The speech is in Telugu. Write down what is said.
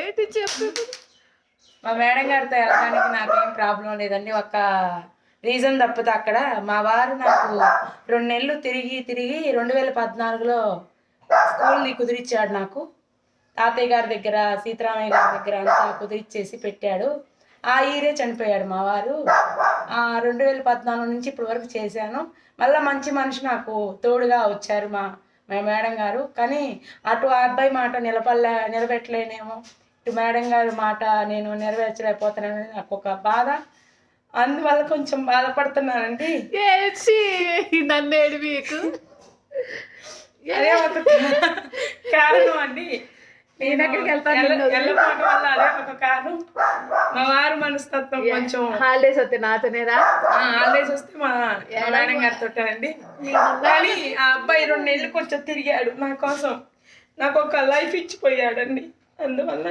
ఏంటి చెప్పు. మా మేడం గారితో వెళ్ళడానికి నాకేం ప్రాబ్లం లేదండి. ఒక్క రీజన్ తప్పితే అక్కడ మా వారు నాకు 2 నెలలు తిరిగి 2014లో స్కూల్ని కుదిరిచ్చాడు నాకు. తాతయ్య గారి దగ్గర, సీతారామయ్య గారి దగ్గర అంతా కుదిరిచ్చేసి పెట్టాడు. ఆ ఇయరే చనిపోయాడు మా వారు. 2014 నుంచి ఇప్పటి వరకు చేశాను. మళ్ళీ మంచి మనిషి నాకు తోడుగా వచ్చారు మా మా మేడం గారు. కానీ అటు ఆ అబ్బాయి మాట నిలబెట్టలేనేమో, ఇటు మేడం గారి మాట నేను నెరవేర్చలేకపోతున్నానని నాకు ఒక బాధ. అందువల్ల కొంచెం బాధపడుతున్నానండి. ఏడ్చి నన్ను ఏడిపికు. అదే ఒక కారణం అండి. నేను ఎక్కడికి వెళ్తాను వెళ్ళకపోవడం వల్ల అదే ఒక కారణం. మా వారు మనస్తత్వం కొంచెం. హాలిడేస్ వస్తే నాతోనేరా. హాలిడేస్ వస్తే మా మేడం గారితో అండి. కానీ ఆ అబ్బాయి 2 నెలలు కొంచెం తిరిగాడు నా కోసం. నాకు ఒక లైఫ్ ఇచ్చిపోయాడండి. అందువల్ల